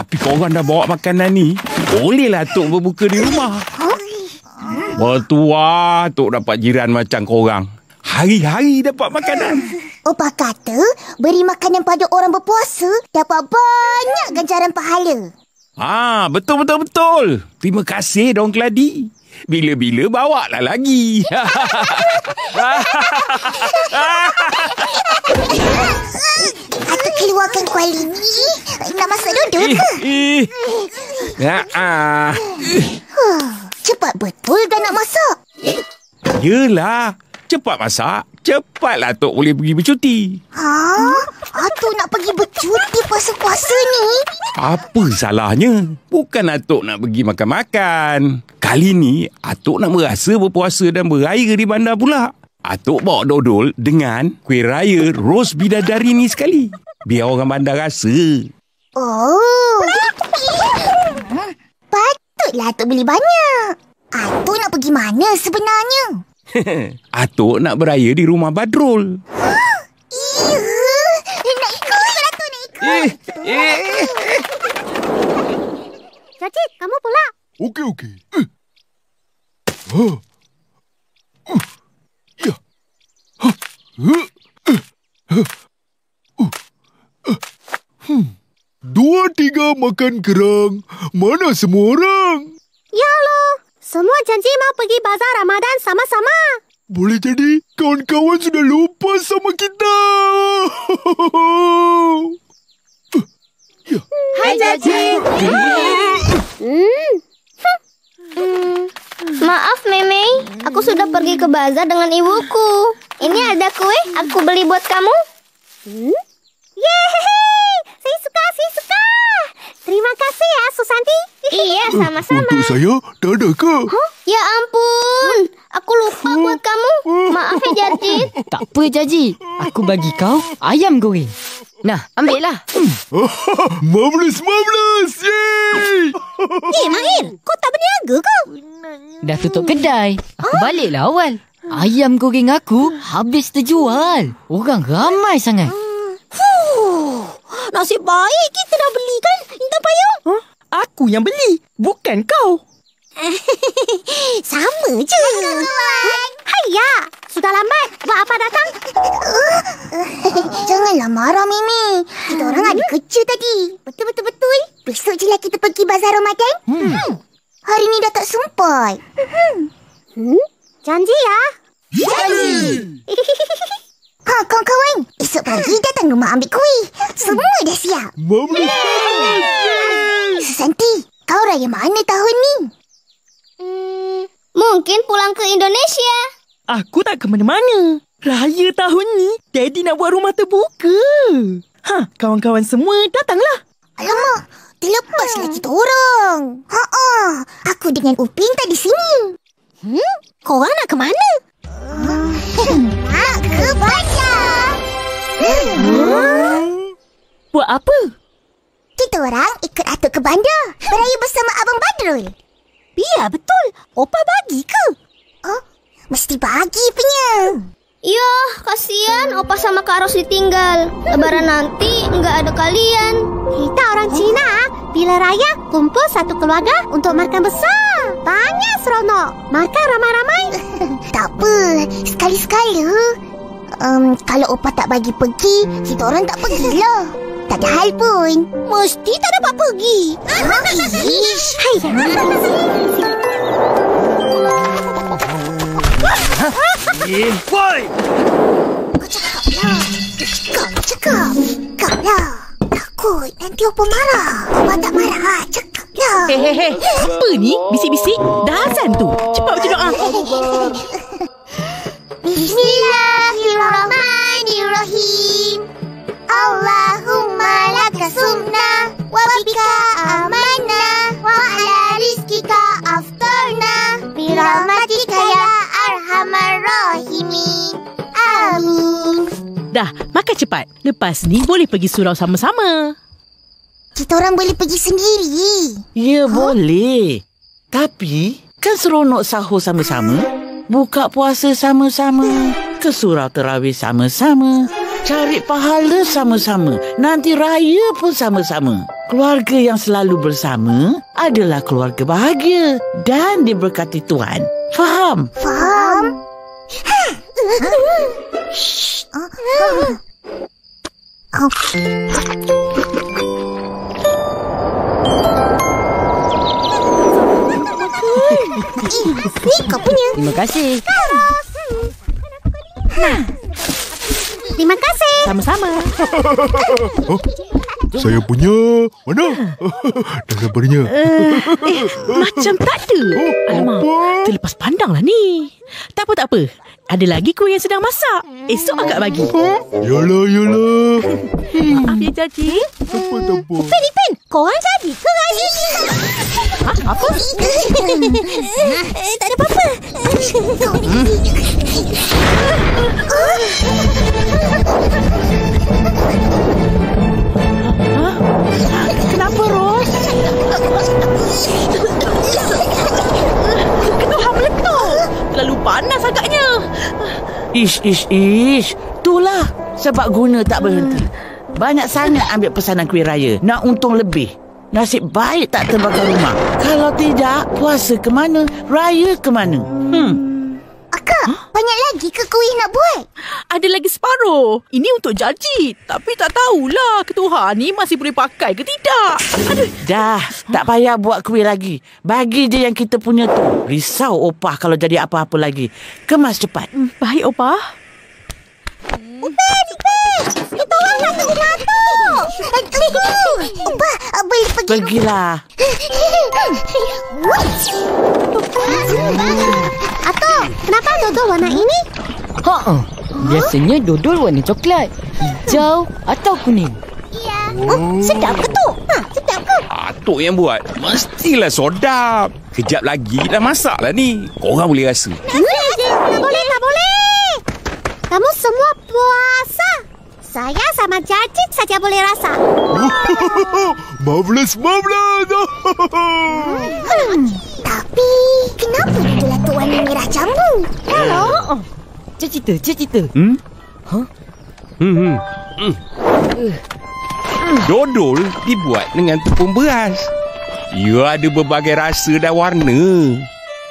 Tapi korang dah bawa makanan ni, bolehlah Tok berbuka di rumah. Bertuah Tok dapat jiran macam korang. Hari-hari dapat makanan. Opah kata, beri makanan pada orang berpuasa dapat banyak ganjaran pahala. Betul. Terima kasih Daun Keladi. Bila-bila bawa lah lagi. Atuk keluarkan kuali ni. Nak masak duduk ke? Cepat betul dah nak masak. Yelah. Cepat masak, cepatlah Tok boleh pergi bercuti. Atuk nak pergi bercuti puasa-puasa ni? Apa salahnya? Bukan Atuk nak pergi makan-makan. Kali ni, Atuk nak merasa berpuasa dan beraya di bandar pula. Atuk bawa dodol dengan kuih raya ros bidadari ni sekali. Biar orang bandar rasa. Patutlah Atuk beli banyak. Atuk nak pergi mana sebenarnya? Atuk nak beraya di rumah Badrul. Nak ikut Atuk, nak ikut. Cacik, kamu pula. Okey. Ya. 2-3 makan kerang. Mana semua orang? Ya loh. Semua janji mau pergi bazar Ramadan sama-sama. Boleh jadi kawan-kawan sudah lupa sama kita. Ya. Hai Cacik. Maaf Memei, aku sudah pergi ke bazar dengan ibuku. Ini ada kue, aku beli buat kamu. Yeay, saya suka. Terima kasih ya Susanti. Iya, sama-sama. Untuk saya, tak ada ke? Ya ampun, aku lupa buat kamu. Maaf ya Jarjit. Tak apa Jaji, aku bagi kau ayam goreng. Nah, ambillah. Marvelous. Yeay! Mahir, kau tak berniaga ke? Dah tutup kedai. Aku baliklah awal. Ayam goreng aku habis terjual. Orang ramai sangat. Nasib baik kita dah beli kan, Intan Payung? Aku yang beli, bukan kau. Sama je. Hayya, sudah lambat. Buat apa datang? Janganlah marah, Mimi. Kita orang ada kerja tadi. Betul. Besok je lah kita pergi bazar Ramadan. Hari ni dah tak sempat. Janji ya? Janji. Kawan-kawan, esok pagi datang rumah ambil kuih. Semua dah siap. Susanti, kau raya mana tahun ni? Mungkin pulang ke Indonesia. Aku tak ke mana-mana. Raya tahun ni, Daddy nak buat rumah terbuka. Kawan-kawan semua datanglah. Alamak, terlepaslah kita orang. Aku dengan Upin tak di sini. Korang nak ke mana? Nak ke bazar. Buat apa? Kita orang ikut Atuk ke bandar. Beraya bersama Abang Badrul. Biar betul. Opah bagi ke? Mesti bagi punya. Yoh, kasihan Opa sama Kak Ros ditinggal. Lebaran nanti nggak ada kalian. Kita orang Cina, bila raya kumpul satu keluarga untuk makan besar. Banyak seronok. Makan ramai-ramai. Tak apa, sekali-sekala. Kalau Opah tak bagi pergi, kita orang tak pergilah. Tak ada hal pun. Mesti tak dapat pergi. Boy! Cakap lah. Takut nanti Opah marah. Opah tak marah, cakaplah. Hei. Apa ni? Bisik-bisik. Dah azan tu. Cepat baca doa. Bismillahirrahmanirrahim. Allahumma laka sumna wa bika amanna wa ala rizkika aftarna birahmatika ya arhamar rahimin. Amin. Dah, makan cepat. Lepas ni boleh pergi surau sama-sama. Kita orang boleh pergi sendiri. Ya, boleh. Tapi, kan seronok sahur sama-sama, buka puasa sama-sama, ke surau terawih sama-sama, cari pahala sama-sama, nanti raya pun sama-sama. Keluarga yang selalu bersama adalah keluarga bahagia dan diberkati Tuhan. Faham? Faham? Ni kau punya. Terima kasih. Terima kasih. Sama-sama. Saya punya. Mana? Dah gambarnya. Macam tak ada. Alamak, terlepas pandang lah ni. Tak apa. Ada lagi kuih yang sedang masak. Esok agak bagi. Yalah. Maaf ya, Jaji. Tak apa. Pen, korang jadi ke hari ni? Apa? Tak ada apa-apa. Kenapa, Ros? Ketuhan meletup. Terlalu panas agaknya. Ish. Itulah sebab guna tak berhenti. Banyak sangat ambil pesanan kuih raya. Nak untung lebih. Nasib baik tak terbakar rumah. Kalau tidak, puasa ke mana? Raya ke mana? Akak, banyak lagi ke kuih nak buat? Ada lagi separuh. Ini untuk Jaji. Tapi tak tahulah ketuhan ni masih boleh pakai ke tidak. Aduh. Dah, tak payah buat kuih lagi. Bagi je yang kita punya tu. Risau opah kalau jadi apa-apa lagi. Kemas cepat. Baik, Opah. Kita orang nak ke rumah tu. Opah, boleh pergi. Pergilah. Atuk, kenapa dodol warna ini? Biasanya dodol warna coklat, hijau atau kuning. Sedap ke tu? Sedap ke? Atuk yang buat. Mestilah sedap. Kejap lagi dah masak lah ni. Korang boleh rasa. Tak boleh. Kamu semua puasa. Saya sama Jajit saja boleh rasa. Marvelous. Tapi, kenapa dodol Atuk warna merah jambu? Cerita. Dodol dibuat dengan tepung beras. Ia ada berbagai rasa dan warna.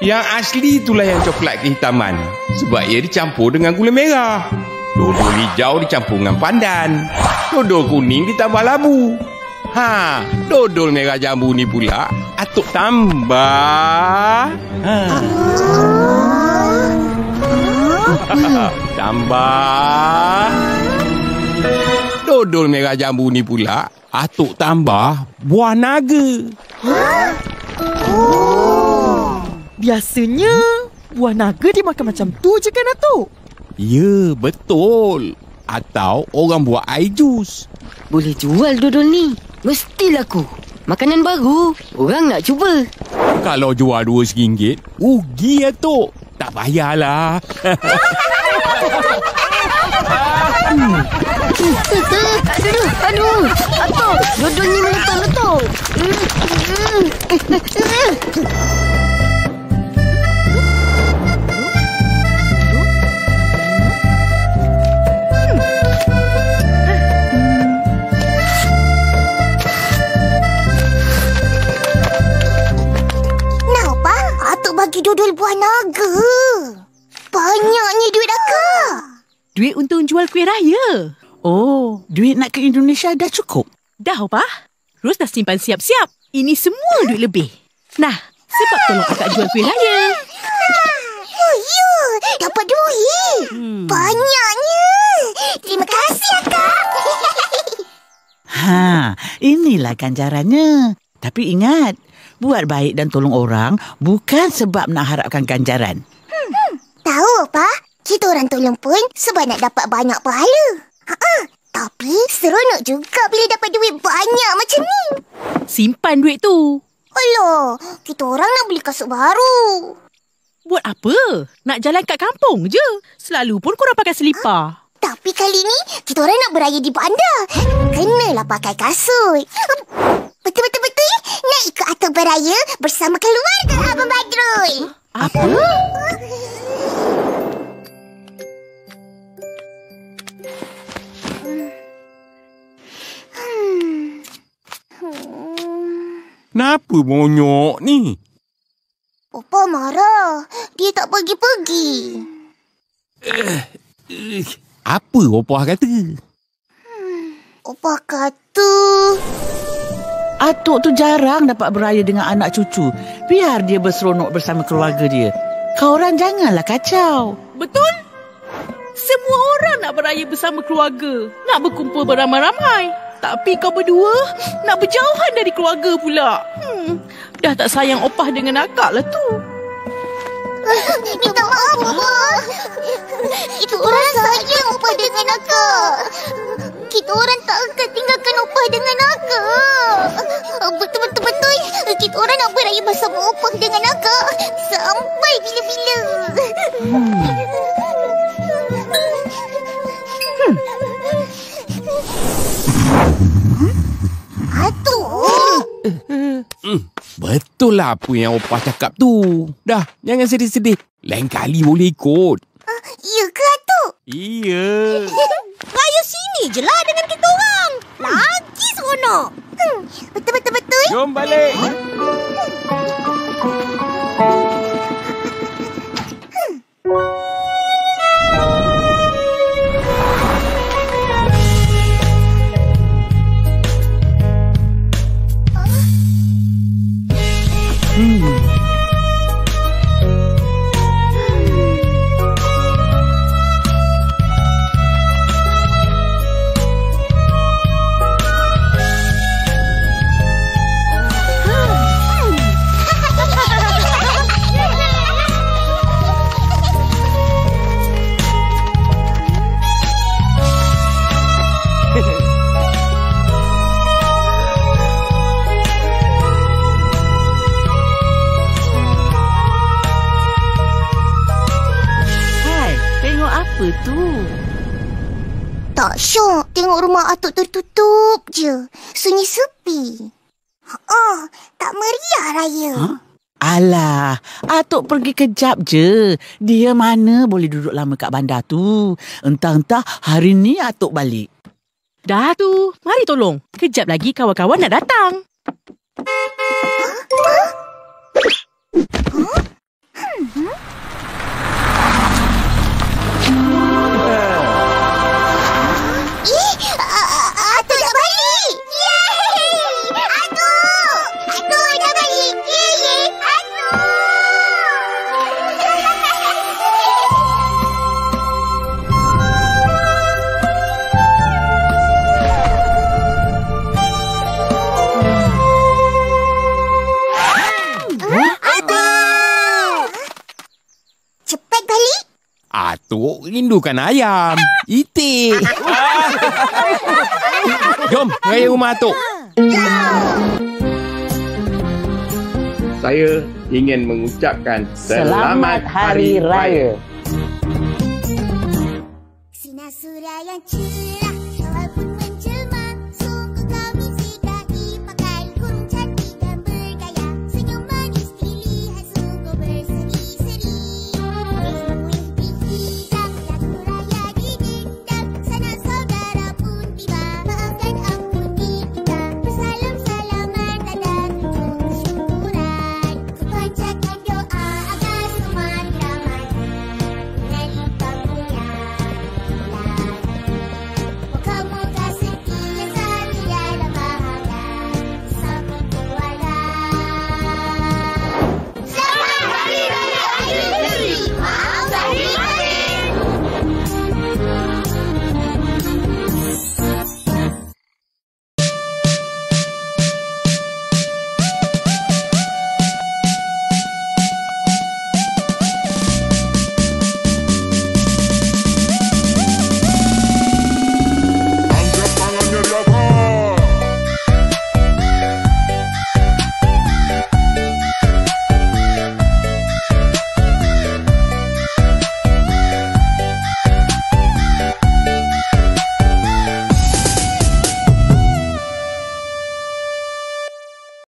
Yang asli itulah yang coklat kehitaman. Sebab ia dicampur dengan gula merah. Dodol hijau dicampur dengan pandan. Dodol kuning ditambah labu. Dodol merah jambu ni pula Atuk tambah tambah dodol merah jambu ni pula Atuk tambah buah naga. Biasanya buah naga dimakan macam tu je kan, Atuk? Ya, betul. Atau orang buat air jus. Boleh jual dodol ni. Mesti laku. Makanan baru. Orang nak cuba. Kalau jual RM2, rugi Atuk. Tak payahlah. Aduh. Atuk, dodol ni meletup-letup. Bagi dodol buah naga. Banyaknya duit akak. Duit untuk jual kuih raya. Oh, duit nak ke Indonesia dah cukup? Dah, Opah. Ros dah simpan siap-siap. Ini semua duit lebih. Nah, sebab tolong akak jual kuih raya. Oh, ya. Dapat duit. Banyaknya. Terima kasih, akak. Inilah ganjarannya. Tapi ingat, buat baik dan tolong orang bukan sebab nak harapkan ganjaran. Tahu apa? Kita orang tolong pun sebab nak dapat banyak pahala. Tapi seronok juga bila dapat duit banyak macam ni. Simpan duit tu. Alah, kita orang nak beli kasut baru. Buat apa? Nak jalan kat kampung je. Selalu pun korang pakai selipar. Tapi kali ni kita orang nak beraya di bandar. Kenalah pakai kasut. Betul-betul nak ikut Atuk beraya bersama keluarga Abang Badrul. Apa? Kenapa monyok ni? Opa marah. Dia tak pergi-pergi. Apa Opah kata? Opa kata... Atuk tu jarang dapat beraya dengan anak cucu. Biar dia berseronok bersama keluarga dia. Kau orang janganlah kacau. Betul? Semua orang nak beraya bersama keluarga. Nak berkumpul beramai-ramai. Tapi kau berdua nak berjauhan dari keluarga pula. Dah tak sayang Opah dengan akak lah tu. Minta maaf, Opa. Kita orang sayang Opa dengan akak. Kita orang tak akan tinggalkan Opa dengan akak. Betul-betul. Kita orang nak beraya bersama Opa dengan akak sampai bila-bila. Atuk. Betul lah apa yang Opah cakap tu. Dah, jangan sedih-sedih. Lain kali boleh ikut. Ya ke, Atuk? Iya. Raya sini je lah dengan kita orang. Lagi seronok. Betul-betul. Jom balik. Apa tu? Tak syok tengok rumah Atuk tertutup je. Sunyi sepi. Tak meriah raya. Alah, Atuk pergi kejap je. Dia mana boleh duduk lama kat bandar tu. Entah-entah hari ni Atuk balik. Dah tu, mari tolong. Kejap lagi kawan-kawan nak datang. Atuk dah balik. Yeay! Atuk dah balik. Yeay! Atuk! Atuk! Cepat balik. Atuk rindukan ayam. Itik. Jom, raya rumah Atuk. Saya ingin mengucapkan Selamat Hari Raya. Sinar surya yang